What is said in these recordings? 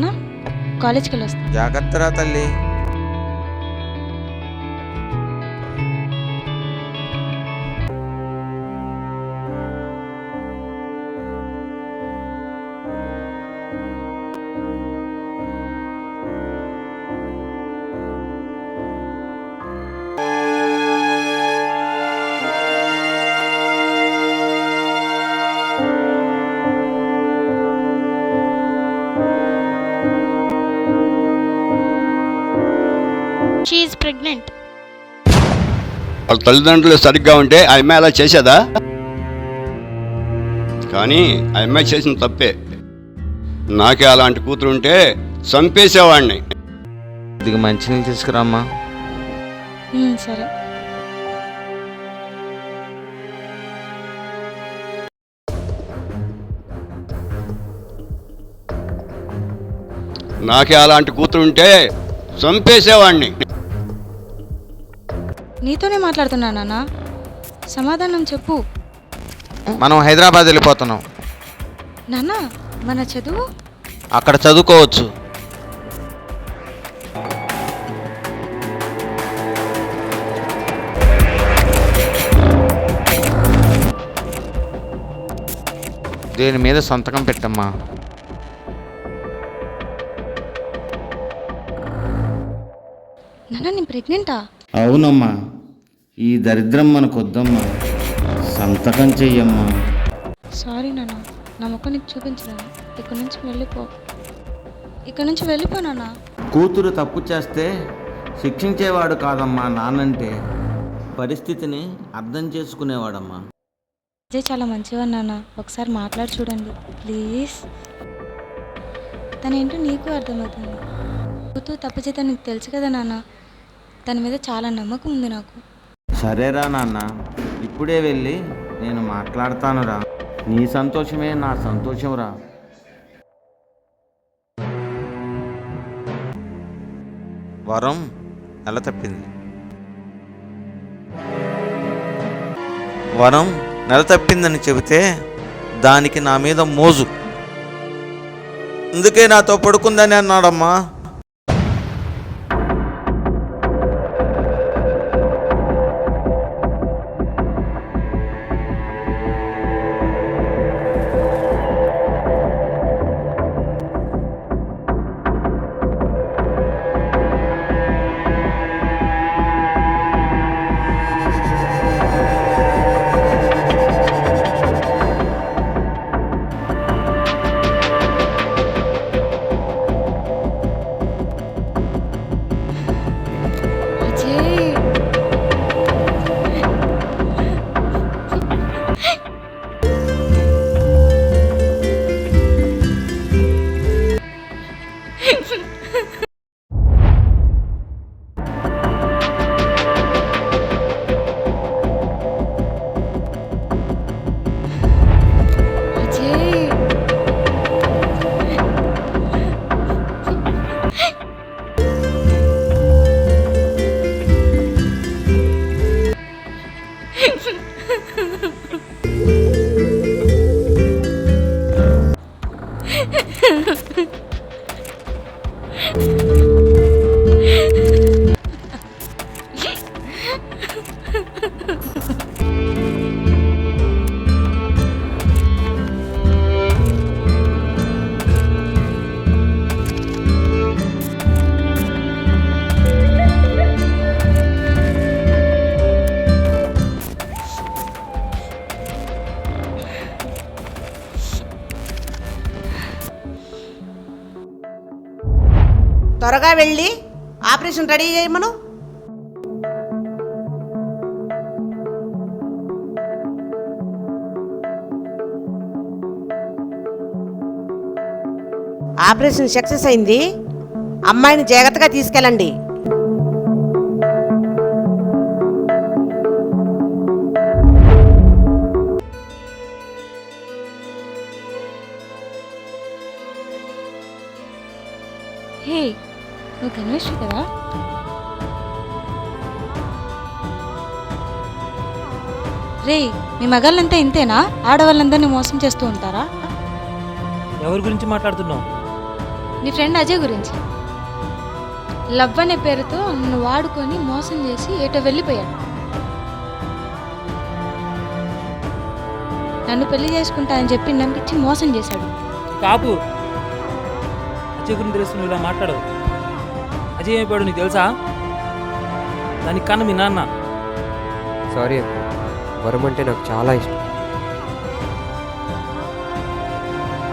నాన్న కాలేజ్కి వెళ్ళొస్తా. జాగ్రత్తరా తల్లి. She is pregnant. వాళ్ళ తల్లిదండ్రులు సరిగ్గా ఉంటే ఆ అమ్మాయి అలా చేసేదా? కానీ ఆ అమ్మాయి చేసిన తప్పే. నాకే అలాంటి కూతురు ఉంటే చంపేసేవాడిని. ఇది మంచినీళ్ళు తీసుకురామ్మా. సరే. నాకే అలాంటి కూతురు ఉంటే చంపేసేవాడిని. నీతోనే మాట్లాడుతున్నా నాన్న, సమాధానం చెప్పు. మనం హైదరాబాద్ వెళ్ళిపోతున్నాం. నాన్న మన చదువు అక్కడ చదువుకోవచ్చు. దేని మీద సంతకం పెట్టమ్మా. నాన్న నేను ప్రెగ్నెంటా? అవునమ్మా, ఈ దరిద్రం మనకొద్దమ్మా. సంతకం చెయ్యమ్మా. సారీ నాన్న, నా ముఖం నీకు చూపించలేను. ఇక్కడి నుంచి వెళ్ళిపో నాన్న. కూతురు తప్పు చేస్తే శిక్షించేవాడు కాదమ్మా నాన్నంటే, పరిస్థితిని అర్థం చేసుకునేవాడమ్మా. అజయ్ చాలా మంచివాడు నాన్న, ఒకసారి మాట్లాడి చూడండి ప్లీజ్. తనేంటో నీకు అర్థమవుతుంది. కూతురు తప్పు చేత నీకు తెలుసు కదా నాన్న, తన మీద చాలా నమ్మకం ఉంది నాకు. సరేరా నాన్న, ఇప్పుడే వెళ్ళి నేను మాట్లాడతానురా. నీ సంతోషమే నా సంతోషంరా. వరం నెల తప్పింది. వరం నెల తప్పిందని చెబితే దానికి నా మీద మోజు. అందుకే నాతో పడుకుందని అన్నాడమ్మా. త్వరగా వెళ్ళి ఆపరేషన్ రెడీ చేయమను. ఆపరేషన్ సక్సెస్ అయింది. అమ్మాయిని జాగ్రత్తగా తీసుకెళ్ళండి. హే, నువ్వు ధనుష్ కదా? రే, మీ మగాళ్ళంతా ఇంతేనా? ఆడవాళ్ళందరినీ మోసం చేస్తూ ఉంటారా? ఎవరి గురించి మాట్లాడుతున్నావు? నీ ఫ్రెండ్ అజయ్ గురించి. లవ్ అనే పేరుతో నన్ను వాడుకొని మోసం చేసి ఏటో వెళ్ళిపోయాడు. నన్ను పెళ్లి చేసుకుంటా అని చెప్పి నమ్మించి మోసం చేశాడు. కాపు అజయ్ గురించి తెలుసు, నువ్వు ఇలా మాట్లాడవు. అజయ్ అయిపోయాడు నీకు తెలుసా? దానికి కన్నా మీ నాన్న. సారీ అంకుల్, వరం అంటే నాకు చాలా ఇష్టం.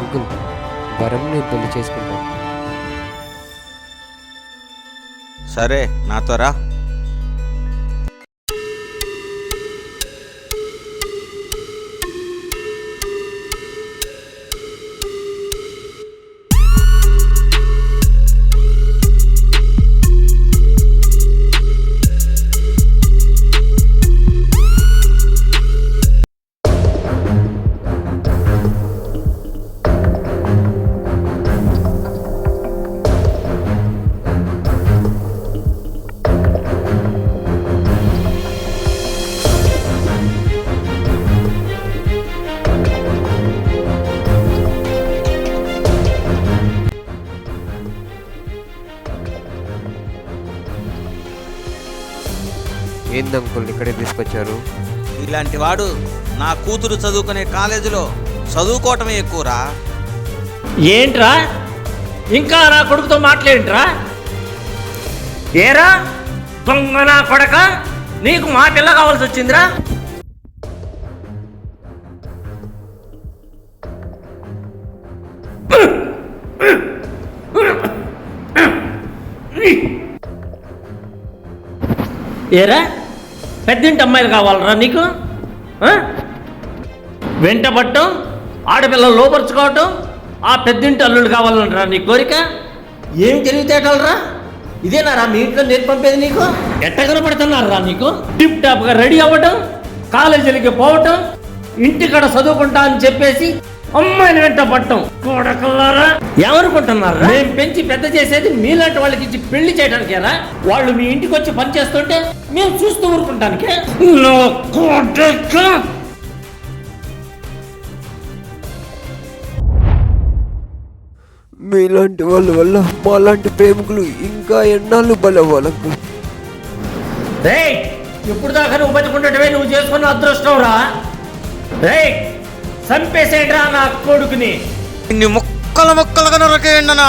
అంకుల్, వరం నేను పెళ్లి చేసుకుంటాను. సరే నాతో రా. ఏంది అంకుల్ ఇక్కడే తీసుకొచ్చారు? ఇలాంటి వాడు నా కూతురు చదువుకునే కాలేజీలో చదువుకోవటమే ఎక్కువరా. ఏంట్రా ఇంకా నా కొడుకుతో మాట్లాడేంట్రా? ఏరా దొంగ నా కొడక, నీకు మా పిల్ల కావాల్సి వచ్చిందిరా? ఏరా పెద్దింటి అమ్మాయిలు కావాలరా నీకు? వెంటబట్టం, ఆడపిల్లలు లోపరుచుకోవటం, ఆ పెద్దింటి అల్లుళ్ళు కావాలంటారా నీ కోరిక? ఏం తెలివితేటలరా? ఇదేనారా మీ ఇంట్లో నేను పంపేది నీకు? ఎట్ట కనపడుతున్నారా నీకు? టిప్ టాప్గా రెడీ అవ్వటం, కాలేజీలకి పోవటం, ఇంటికాడ చదువుకుంటా అని చెప్పేసి అమ్మాయిని వెంట పట్టం. కొడకల్లారా, ఏమనుకుంటున్నారా? మేము పెంచి పెద్ద చేసేది మీలాంటి వాళ్ళకి ఇచ్చి పెళ్లి చేయడానికేనా? వాళ్ళు మీ ఇంటికి వచ్చి పని చేస్తుంటే మేము చూస్తూ ఊరుకుంటానికే? మీలాంటి వాళ్ళ వల్ల మాలాంటి ప్రేమికులు ఇంకా ఎన్నాళ్ళు బలవ్వాలకు. ఇప్పుడు దాకా నువ్వు బతుకుంటే నువ్వు చేసుకున్న అదృష్టం రా. చంపేసేట్రా నా కొడుకుని. ఇన్ని ముక్కలు ముక్కలుగా నరకేయండినా.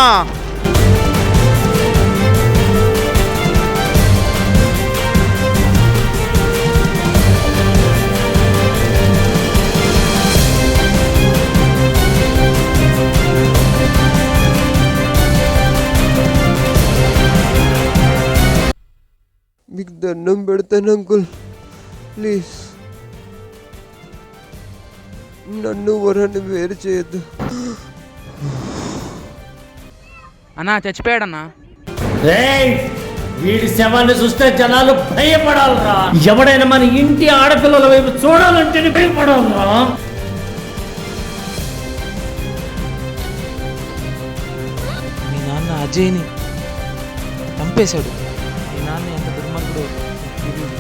మీకు దండం పెడతాను అంకుల్, ప్లీజ్ నన్ను వరాన్ని వేరు చేయొద్దు. అన్నా చచ్చిపోయాడన్నా. వీడి శవాన్ని చూస్తే జనాలు భయపడాలరా. ఎవడైనా మన ఇంటి ఆడపిల్లల వైపు చూడాలంటేనే భయపడాలరా. మీ నాన్న అజయ్ని చంపేశాడు. మీ నాన్న ఎంత దుర్మార్గుడో తెలియదు.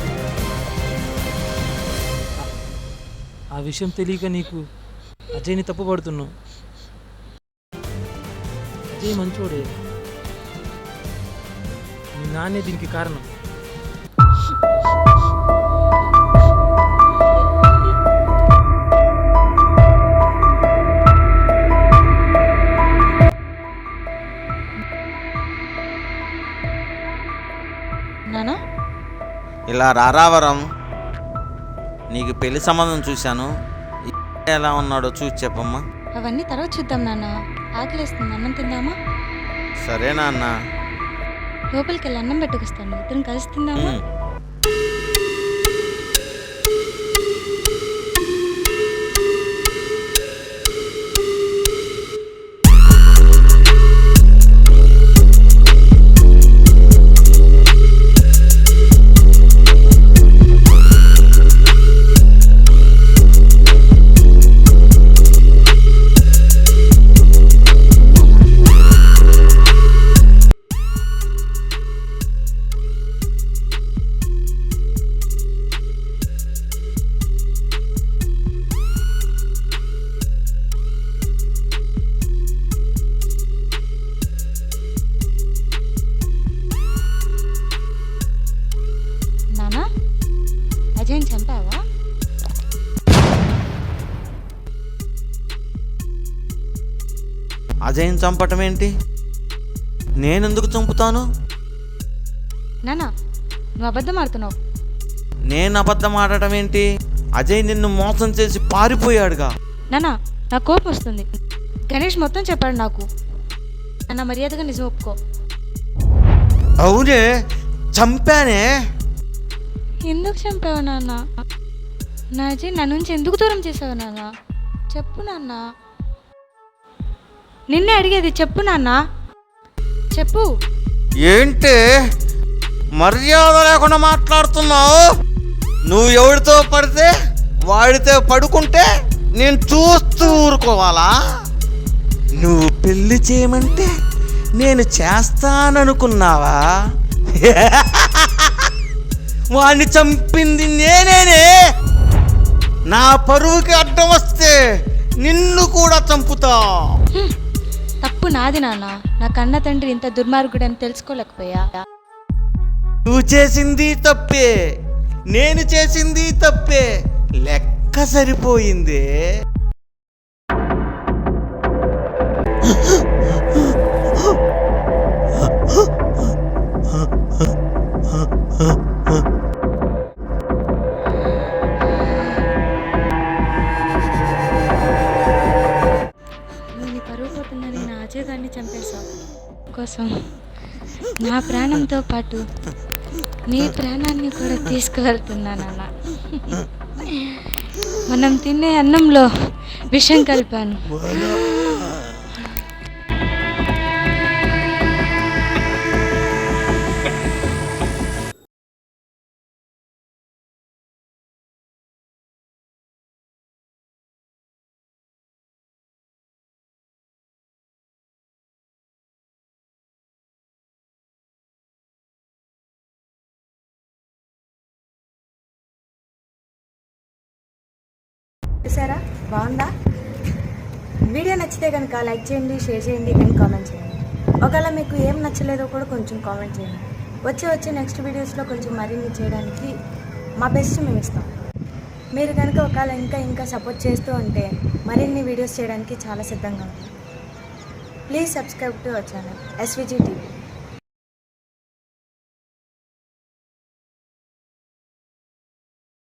ఆ విషయం తెలియక నీకు అజయ్ని తప్పుపడుతున్నావు. అజయ్ మంచోడే, మీ నాన్నే దీనికి కారణం. నానా ఇలా రారావరం, నీకు పెళ్లి సంబంధం చూశాను. ఎలా ఉన్నాడో చూసి చెప్పమ్మా. అవన్నీ తర్వాత చూద్దాం నాన్న. ఆకలిస్తుంది, అన్నం తిందామా? సరేనా అన్న? లోపలికి వెళ్ళి అన్నం పెట్టుకొస్తాను, ఇద్దరం కలిసి తిందామా? అజయ్ని చంపటం ఏంటి? నేనెందుకు చంపుతాను? నాన్న నువ్వు అబద్ధం ఆడుతున్నావు. నేను అబద్ధం ఆడటం ఏంటి? అజయ్ నిన్ను మోసం చేసి పారిపోయాడుగా. నాన్న నాకు కోపం వస్తుంది. గణేష్ మొత్తం చెప్పాడు నాకు. నాన్న మర్యాదగా నిజం ఒప్పుకో. అవునే, చంపానే. ఎందుకు చంపావు నాన్న? నా అజయ్ నా నుంచి ఎందుకు దూరం చేసావు నాన్న? చెప్పు నాన్న. నిన్నే అడిగేది, చెప్పు నాన్న, చెప్పు. ఏంటి మర్యాద లేకుండా మాట్లాడుతున్నావు? నువ్వు ఎవడితో పడితే వాడితో పడుకుంటే నేను చూస్తూ ఊరుకోవాలా? నువ్వు పెళ్లి చేయమంటే నేను చేస్తాననుకున్నావా? వాడిని చంపింది నేనేనే. నా పరువుకి అడ్డం వస్తే నిన్ను కూడా చంపుతా. తప్పు నాది నాన్న. నా కన్న తండ్రి ఇంత దుర్మార్గుడని తెలుసుకోలేకపోయా. నువ్వు చేసింది తప్పే, నేను చేసింది తప్పే. లెక్క సరిపోయింది. నీ పరువు పోతుందని నా అజయ్ గారిని చంపేశావు. కోసం నా ప్రాణంతో పాటు నీ ప్రాణాన్ని కూడా తీసుకువెళ్తున్నా నాన్న. మనం తినే అన్నంలో విషం కలిపాను. చూసారా, బాగుందా? వీడియో నచ్చితే కనుక లైక్ చేయండి, షేర్ చేయండి అండ్ కామెంట్ చేయండి. ఒకవేళ మీకు ఏం నచ్చలేదో కూడా కొంచెం కామెంట్ చేయండి. వచ్చే నెక్స్ట్ వీడియోస్లో కొంచెం మరిన్ని చేయడానికి మా బెస్ట్ మేము ఇస్తాం. మీరు కనుక ఒకవేళ ఇంకా సపోర్ట్ చేస్తూ ఉంటే మరిన్ని వీడియోస్ చేయడానికి చాలా సిద్ధంగా ఉంది. Please subscribe to our channel SVG TV.